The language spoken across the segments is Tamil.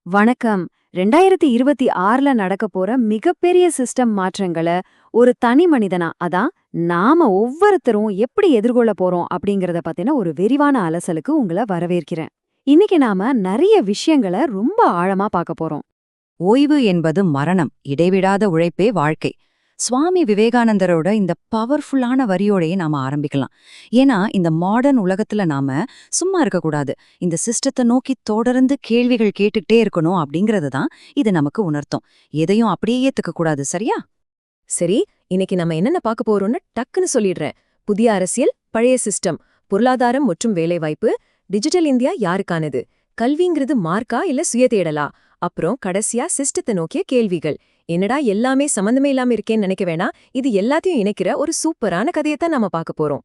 வணக்கம். 2026ல நடக்க போற மிகப்பெரிய சிஸ்டம் மாற்றங்கள ஒரு தனி மனிதனா, அதான் நாம ஒவ்வொருத்தரும் எப்படி எதிர்கொள்ள போறோம் அப்படிங்கறத பத்தின ஒரு விரிவான அலசலுக்கு உங்கள வரவேற்கிறேன். இன்னைக்கு நாம நிறைய விஷயங்கள ரொம்ப ஆழமா பார்க்க போறோம். ஓய்வு என்பது மரணம், இடைவிடாத உழைப்பே வாழ்க்கை. சுவாமி விவேகானந்தரோட இந்த பவர்ஃபுல்லான வரியோடையே நாம ஆரம்பிக்கலாம். ஏன்னா இந்த மாடர்ன் உலகத்துல நாம சும்மா இருக்கக்கூடாது, இந்த சிஸ்டத்தை நோக்கி தொடர்ந்து கேள்விகள் கேட்டுட்டே இருக்கணும் அப்படிங்கறது தான் இது நமக்கு உணர்த்தும். எதையும் அப்படியே ஏத்துக்க கூடாது, சரியா? சரி, இன்னைக்கு நம்ம என்னென்ன பார்க்க போறோம்னு டக்குன்னு சொல்லிடுறேன். புதிய அரசியல், பழைய சிஸ்டம், பொருளாதாரம் மற்றும் வேலைவாய்ப்பு, டிஜிட்டல் இந்தியா யாருக்கானது, கல்விங்கிறது மார்க்கா இல்ல சுய தேடலா, அப்புறம் கடைசியா சிஸ்டத்தை நோக்கிய கேள்விகள். என்னடா எல்லாமே சம்பந்தமே இல்லாம இருக்கேன்னு நினைக்க வேணாம், இது எல்லாத்தையும் இணைக்கிற ஒரு சூப்பரான கதையத்தான் நாம பார்க்க போறோம்.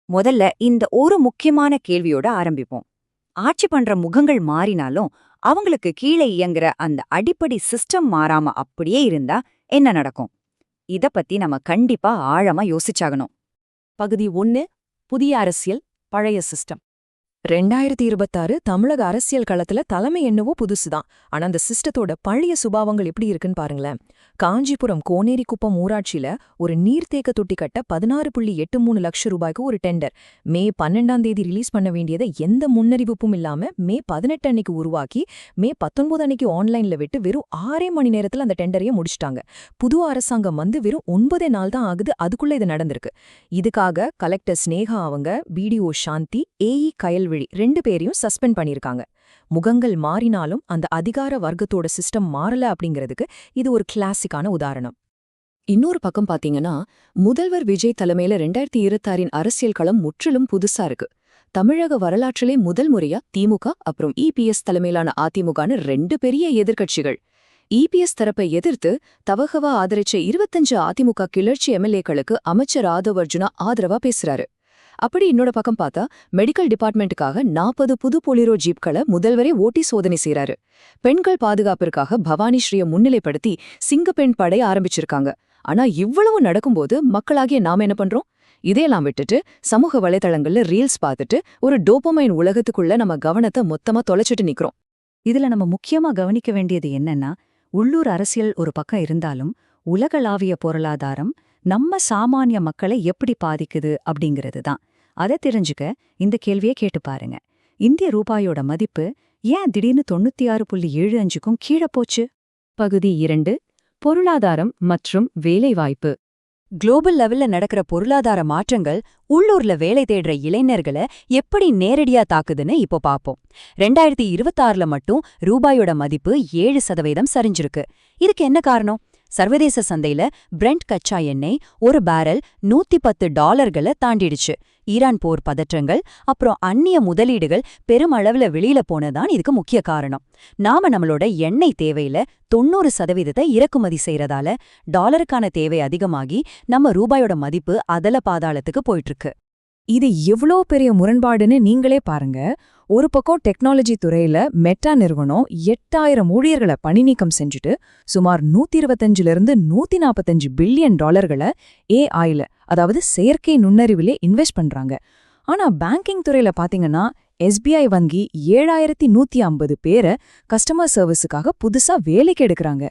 முதல்ல இந்த ஒரு முக்கியமான கேள்வியோட ஆரம்பிப்போம். ஆட்சி பண்ற முகங்கள் மாறினாலும் அவங்களுக்கு கீழே இயங்குற அந்த அடிப்படை சிஸ்டம் மாறாம அப்படியே இருந்தா என்ன நடக்கும்? இத பத்தி நம்ம கண்டிப்பா ஆழமா யோசிச்சாகணும். பகுதி 1, புதிய அரசியல், பழைய சிஸ்டம். 2026 தமிழக அரசியல் களத்துல தலைமை என்னவோ புதுசுதான். ஆனா அந்த சிஸ்டத்தோட பழைய சுபாவங்கள் எப்படி இருக்குன்னு பாருங்களேன். காஞ்சிபுரம் கோனேரிக்குப்பம் ஊராட்சியில ஒரு நீர்த்தேக்க தொட்டி கட்ட 16.83 லட்சம் ரூபாய்க்கு ஒரு டெண்டர் மே 12ஆம் தேதி ரிலீஸ் பண்ண வேண்டியதை எந்த முன்னறிவிப்பும் இல்லாம மே 18 அன்னைக்கு உருவாக்கி மே 19 அன்னைக்கு ஆன்லைன்ல விட்டு வெறும் 6 மணி நேரத்துல அந்த டெண்டரையே முடிச்சிட்டாங்க. புது அரசாங்கம் வந்து வெறும் 9 நாள் தான் ஆகுது, அதுக்குள்ள இது நடந்திருக்கு. இதுக்காக கலெக்டர் ஸ்னேகா அவங்க, பிடிஓ சாந்தி, ஏஇ கயல்விழி 2 பேரையும் சஸ்பெண்ட் பண்ணிருக்காங்க. முகங்கள் மாறினாலும் அந்த அதிகார வர்க்கத்தோட சிஸ்டம் மாறல அப்படிங்கிறதுக்கு இது ஒரு கிளாசிக்கான உதாரணம். இன்னொரு பக்கம் பாத்தீங்கன்னா, முதல்வர் விஜய் தலைமையில 2026 அரசியல் களம் முற்றிலும் புதுசா இருக்கு. தமிழக வரலாற்றிலே முதல் முறையா திமுக அப்புறம் இபிஎஸ் தலைமையிலான அதிமுகன்னு 2 பெரிய எதிர்க்கட்சிகள். இபிஎஸ் தரப்பை எதிர்த்து தவகவா ஆதரிச்ச 25 அதிமுக கிளர்ச்சி எம்எல்ஏக்களுக்கு அமைச்சர் ஆதவ் அர்ஜுனா ஆதரவா பேசுறாரு. அப்படி இன்னொட பக்கம் பார்த்தா, மெடிக்கல் டிபார்ட்மெண்ட்டுக்காக 40 புது பொலிரோ ஜீப்களை முதல்வரே ஓட்டி சோதனை செய்றாரு. பெண்கள் பாதுகாப்பிற்காக பவானி ஸ்ரீயை முன்னிலைப்படுத்தி சிங்கப்பெண் படை ஆரம்பிச்சிருக்காங்க. ஆனா இவ்வளவு நடக்கும்போது மக்களாகிய நாம என்ன பண்றோம்? இதையெல்லாம் விட்டுட்டு சமூக வலைதளங்கள்ல ரீல்ஸ் பார்த்துட்டு ஒரு டோபமைன் உலகத்துக்குள்ள நம்ம கவனத்தை மொத்தமா தொலைச்சிட்டு நிக்கிறோம். இதுல நம்ம முக்கியமா கவனிக்க வேண்டியது என்னன்னா, உள்ளூர் அரசியல் ஒரு பக்கம் இருந்தாலும் உலகளாவிய பொருளாதாரம் நம்ம சாமானிய மக்களை எப்படி பாதிக்குது அப்படிங்கிறது தான். அதை தெரிஞ்சுக்க இந்த கேள்வியை கேட்டு பாருங்க. இந்திய ரூபாயோட மதிப்பு ஏன் திடீர்னு 96.75க்கும் கீழே போச்சு? பகுதி 2, பொருளாதாரம் மற்றும் வேலைவாய்ப்பு. குளோபல் லெவல்ல நடக்கிற பொருளாதார மாற்றங்கள் உள்ளூர்ல வேலை தேடுற இளைஞர்களை எப்படி நேரடியா தாக்குதுன்னு இப்போ பாப்போம். 2026ல மட்டும் ரூபாயோட மதிப்பு 7% சரிஞ்சிருக்கு. இதுக்கு என்ன காரணம்? சர்வதேச சந்தையில பிரெண்ட் கச்சா எண்ணெய் ஒரு பேரல் $110 தாண்டிடுச்சு. ஈரான் போர் பதற்றங்கள் அப்புறம் அந்நிய முதலீடுகள் பெருமளவுல வெளியில போனதான் இதுக்கு முக்கிய காரணம். நாம நம்மளோட எண்ணெய் தேவையில 90% இறக்குமதி செய்யறதால டாலருக்கான தேவை அதிகமாகி நம்ம ரூபாயோட மதிப்பு அதல பாதாளத்துக்கு போயிட்டு இருக்கு. இது எவ்வளோ பெரிய முரண்பாடுன்னு நீங்களே பாருங்க. ஒரு பக்கம் டெக்னாலஜி துறையில மெட்டா நிறுவனம் 8000 ஊழியர்களை பணி நீக்கம் செஞ்சுட்டு சுமார் 125 145 பில்லியன் டாலர்களை ஏஐல, அதாவது செயற்கை நுண்ணறிவிலே இன்வெஸ்ட் பண்றாங்க. ஆனா பேங்கிங் துறையில பாத்தீங்கன்னா எஸ்பிஐ வங்கி 7150 பேரை கஸ்டமர் சர்வீஸுக்காக புதுசா வேலைக்கு எடுக்கிறாங்க.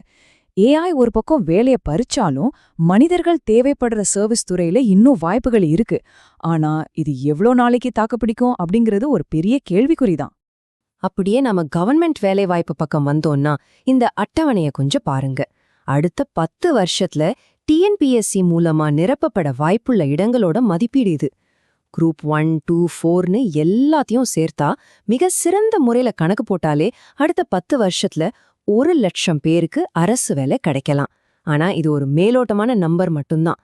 ஏஐ ஒரு பக்கம் வேலையை பறிச்சாலும் மனிதர்கள் தேவைப்படுற சர்வீஸ் துறையில இன்னும் வாய்ப்புகள் இருக்கு. ஆனா இது எவ்வளோ நாளைக்கு தாக்குப்பிடிக்கும் அப்படிங்கிறது ஒரு பெரிய கேள்விக்குறிதான். அப்படியே நம்ம கவர்மெண்ட் வேலை வாய்ப்பு பக்கம் வந்தோம்னா இந்த அட்டவணையை கொஞ்சம் பாருங்க. அடுத்த 10 வருஷத்துல டிஎன்பிஎஸ்சி மூலமா நிரப்பப்பட வாய்ப்புள்ள இடங்களோட மதிப்பீடு இது. குரூப் 1, 2, 4ன்னு எல்லாத்தையும் சேர்த்தா மிக சிறந்த முறையில கணக்கு போட்டாலே அடுத்த 10 வருஷத்துல 1,00,000 பேருக்கு அரசு வேலை கிடைக்கலாம். ஆனா இது ஒரு மேலோட்டமான நம்பர் மட்டும்தான்.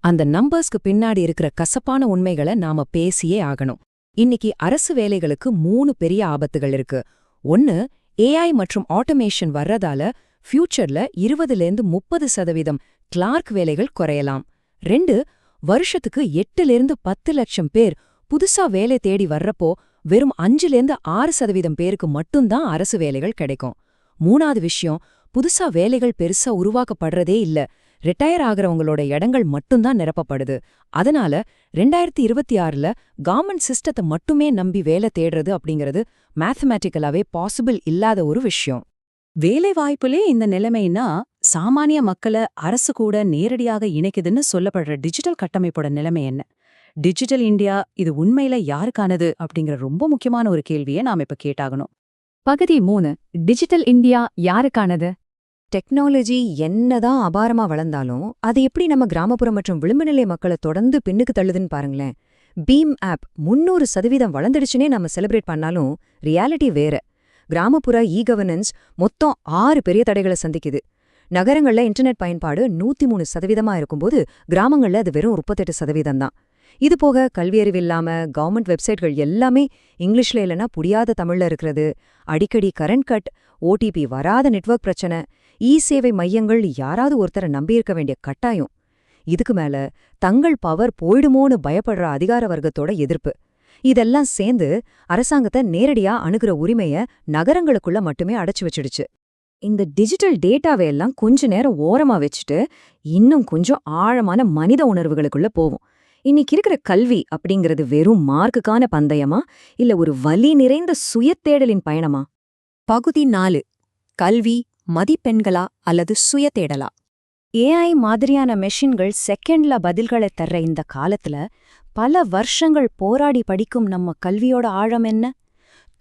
அந்த நம்பர்ஸ்க்கு பின்னாடி இருக்கிற கசப்பான உண்மைகளை நாம பேசியே ஆகணும். இன்னைக்கு அரசு வேலைகளுக்கு 3 பெரிய ஆபத்துகள் இருக்கு. 1, ஏஐ மற்றும் ஆட்டோமேஷன் வர்றதால ஃபியூச்சர்ல 20-30% கிளார்க் வேலைகள் குறையலாம். 2, வருஷத்துக்கு 8-10 லட்சம் பேர் புதுசா வேலை தேடி வர்றப்போ வெறும் 5-6% பேருக்கு மட்டும்தான் அரசு வேலைகள் கிடைக்கும். 3வது விஷயம், புதுசா வேலைகள் பெருசா உருவாக்கப்படுறதே இல்ல. ரிட்டையர் ஆகிறவங்களோட இடங்கள் மட்டும்தான் நிரப்பப்படுது. அதனால 2026ல கவர்மெண்ட் சிஸ்டத்தை மட்டுமே நம்பி வேலை தேடுறது அப்படிங்கிறது மேத்தமேட்டிக்கலாவே பாசிபிள் இல்லாத ஒரு விஷயம். வேலைவாய்ப்புலே இந்த நிலைமைன்னா சாமானிய மக்களை அரசு கூட நேரடியாக இணைக்குதுன்னு சொல்லப்படுற டிஜிட்டல் கட்டமைப்போட நிலைமை என்ன? டிஜிட்டல் இந்தியா இது உண்மையில யாருக்கானது அப்படிங்கிற ரொம்ப முக்கியமான ஒரு கேள்வியை நாம இப்ப கேட்டாகணும். பகுதி 3. Digital India யாருக்கானது? டெக்னாலஜி என்னதான் அபாரமா வளர்ந்தாலும் அது எப்படி நம்ம கிராமப்புறம் மற்றும் விளிம்பு நிலை மக்களை தொடர்ந்து பின்னுக்கு தள்ளுதுன்னு பாருங்களேன். பீம் ஆப் 300% வளர்ந்துடுச்சுனே நம்ம செலிப்ரேட் பண்ணாலும் ரியாலிட்டி வேற. கிராமப்புற கவர்னன்ஸ் மொத்தம் 6 பெரிய தடைகளை சந்திக்குது. நகரங்கள்ல இன்டர்நெட் பயன்பாடு 103% இருக்கும்போது கிராமங்கள்ல அது வெறும் 38% தான். இது போக கல்வியறிவு இல்லாம கவர்மெண்ட் வெப்சைட்கள் எல்லாமே இங்கிலீஷ்ல இல்லைன்னா புரியாத தமிழ்ல இருக்கிறது, அடிக்கடி கரண்ட் கட், ஓடிபி வராத நெட்வொர்க் பிரச்சனை, சேவை மையங்கள் யாராவது ஒருத்தரை நம்பியிருக்க வேண்டிய கட்டாயம். இதுக்கு மேல தங்கள் பவர் போயிடுமோன்னு பயப்படுற அதிகார வர்க்கத்தோட எதிர்ப்பு. இதெல்லாம் சேர்ந்து அரசாங்கத்தை நேரடியா அணுகுற உரிமைய நகரங்களுக்குள்ள மட்டுமே அடைச்சு வச்சிடுச்சு. இந்த டிஜிட்டல் டேட்டாவை எல்லாம் கொஞ்ச நேரம் ஓரமா வச்சுட்டு இன்னும் கொஞ்சம் ஆழமான மனித உணர்வுகளுக்குள்ள போவோம். இன்னைக்கு இருக்கிற கல்வி அப்படிங்கிறது வெறும் மார்க்குக்கான பந்தயமா இல்ல ஒரு வலி நிறைந்த சுயத்தேடலின் பயணமா? பகுதி 4. கல்வி மதிப்பெண்களா அல்லது சுயதேடலா? ஏஐ மாதிரியான மெஷின்கள் செகண்ட்ல பதில்களை தர்ற இந்த காலத்துல பல வருஷங்கள் போராடி படிக்கும் நம்ம கல்வியோட ஆழம் என்ன?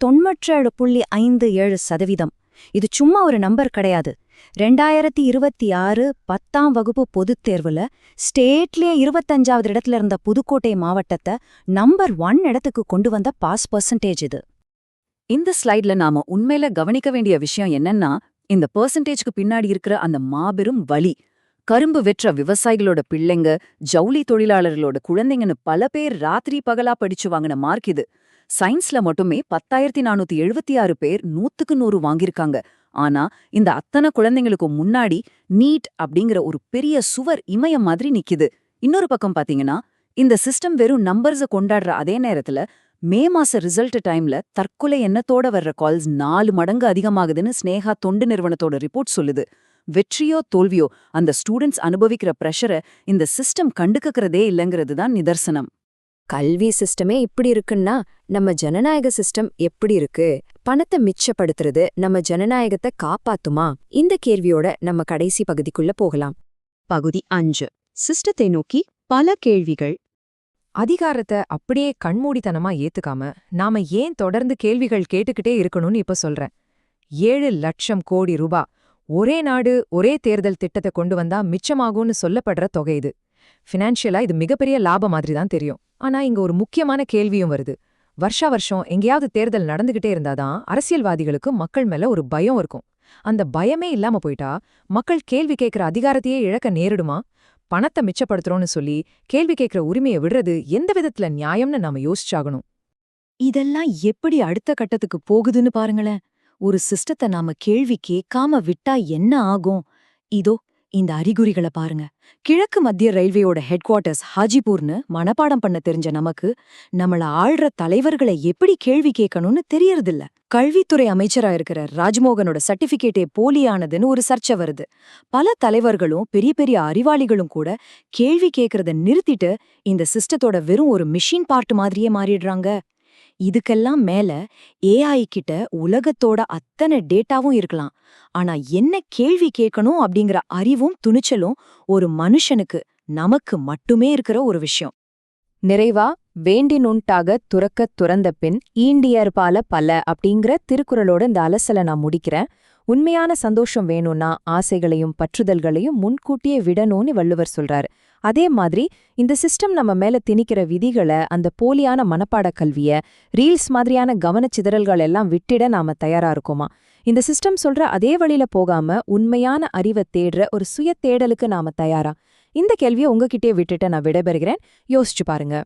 97.57%. இது சும்மா ஒரு நம்பர் கிடையாது. 2026 10ஆம் வகுப்பு பொதுத் தேர்வுல ஸ்டேட்லயே 25வது இடத்துல இருந்த புதுக்கோட்டை மாவட்டத்தை நம்பர் 1 இடத்துக்கு கொண்டு வந்த பாஸ் பர்சன்டேஜ் இது. இந்த ஸ்லைட்ல நாம உண்மையில கவனிக்க வேண்டிய விஷயம் என்னன்னா, இந்த பெர்சன்டேஜ்க்கு பின்னாடி இருக்கிற அந்த மாபெரும் வலி. கரும்பு வெற்ற விவசாயிகளோட பிள்ளைங்க, ஜவுளி தொழிலாளர்களோட குழந்தைங்கன்னு பல பேர் ராத்திரி பகலா படிச்சு வாங்கின மார்க் இது. சயின்ஸ்ல மட்டுமே 10,476 பேர் 100க்கு 100 வாங்கியிருக்காங்க. ஆனா இந்த அத்தனை குழந்தைங்களுக்கும் முன்னாடி நீட் அப்படிங்கிற ஒரு பெரிய சுவர் இமயம் மாதிரி நிக்குது. இன்னொரு பக்கம் பாத்தீங்கன்னா, இந்த சிஸ்டம் வெறும் நம்பர்ஸ கொண்டாடுற அதே நேரத்துல மே மாச ரிசல்ட் டைம்ல தற்கொலை எண்ணத்தோட வர்ற கால்ஸ் 4 மடங்கு அதிகமாகுதுன்னு ஸ்னேகா தொண்டு நிறுவனத்தோட ரிப்போர்ட் சொல்லுது. வெற்றியோ தோல்வியோ அந்த ஸ்டூடெண்ட்ஸ் அனுபவிக்கிற பிரஷரை இந்த சிஸ்டம் கண்டுக்கிறதே இல்லைங்கிறது தான் நிதர்சனம். கல்வி சிஸ்டமே இப்படி இருக்குன்னா நம்ம ஜனநாயக சிஸ்டம் எப்படி இருக்கு? பணத்தை மிச்சப்படுத்துறது நம்ம ஜனநாயகத்தை காப்பாத்துமா? இந்த கேள்வியோட நம்ம கடைசி பகுதிக்குள்ள போகலாம். பகுதி 5. சிஸ்டத்தை நோக்கி பல கேள்விகள். அதிகாரத்தை அப்படியே கண்மூடித்தனமா ஏத்துக்காம நாம ஏன் தொடர்ந்து கேள்விகள் கேட்டுக்கிட்டே இருக்கணும்னு இப்ப சொல்றேன். 7 லட்சம் கோடி ரூபாய் ஒரே நாடு ஒரே தேர்தல் திட்டத்தை கொண்டு வந்தா மிச்சமாகும்னு சொல்லப்படுற தொகை இது. ஃபினான்ஷியலா இது மிகப்பெரிய லாபம் மாதிரி தான் தெரியும். ஆனா இங்க ஒரு முக்கியமான கேள்வியும் வருது. வருஷா வருஷம் எங்கேயாவது தேர்தல் நடந்துகிட்டே இருந்தாதான் அரசியல்வாதிகளுக்கு மக்கள் மேல ஒரு பயம் இருக்கும். அந்த பயமே இல்லாம போயிட்டா மக்கள் கேள்வி கேட்கிற அதிகாரத்தையே இழக்க நேரிடுமா? பணத்தை மிச்சப்படுத்துறோம்னு சொல்லி கேள்வி கேட்கிற உரிமையை விடுறது எந்த விதத்துல நியாயம்னு நாம யோசிச்சாகணும். இதெல்லாம் எப்படி அடுத்த கட்டத்துக்கு போகுதுன்னு பாருங்களேன். ஒரு சிஸ்டத்தை நாம கேள்வி கேட்காம விட்டா என்ன ஆகும்? இதோ இந்த அறிகுறிகளை பாருங்க. கிழக்கு மத்திய ரயில்வேயோட ஹெட் குவார்ட்டர்ஸ் ஹாஜிபூர்னு மனப்பாடம் பண்ண தெரிஞ்ச நமக்கு நம்மள ஆள்ற தலைவர்களை எப்படி கேள்வி கேட்கணும்னு தெரியறதில்ல. கல்வித்துறை அமைச்சரா இருக்கிற ராஜ்மோகனோட சர்டிபிகேட்டே போலியானதுன்னு ஒரு சர்ச்சை வருது. பல தலைவர்களும் பெரிய பெரிய அறிவாளிகளும் கூட கேள்வி கேட்கறத நிறுத்திட்டு இந்த சிஸ்டத்தோட வெறும் ஒரு மிஷின் பார்ட் மாதிரியே மாறிடுறாங்க. இதுக்கெல்லாம் மேல ஏஐ கிட்ட உலகத்தோட அத்தனை டேட்டாவும் இருக்கலாம். ஆனா என்ன கேள்வி கேட்கணும் அப்படிங்கிற அறிவும் துணிச்சலும் ஒரு மனுஷனுக்கு நமக்கு மட்டுமே இருக்கிற ஒரு விஷயம். நிறைவா வேண்டினுண்டாக துறக்கத் துறந்த பின் ஈண்டியற்பால பல அப்படிங்கிற திருக்குறளோட இந்த அலசலை நான் முடிக்கிறேன். உண்மையான சந்தோஷம் வேணும்னா ஆசைகளையும் பற்றுதல்களையும் முன்கூட்டியே விடணும்னு வள்ளுவர் சொல்றாரு. அதே மாதிரி இந்த சிஸ்டம் நம்ம மேல திணிக்கிற விதிகளை, அந்த போலியான மனப்பாட கல்விய, ரீல்ஸ் மாதிரியான கவனச்சிதறல்கள் எல்லாம் விட்டிட நாம தயாரா இருக்கோமா? இந்த சிஸ்டம் சொல்ற அதே வழியில போகாம உண்மையான அறிவை தேடுற ஒரு சுய தேடலுக்கு நாம தயாரா? இந்த கேள்வியை உங்ககிட்டே விட்டுட்டு நான் விடைபெறுகிறேன். யோசிச்சு பாருங்க.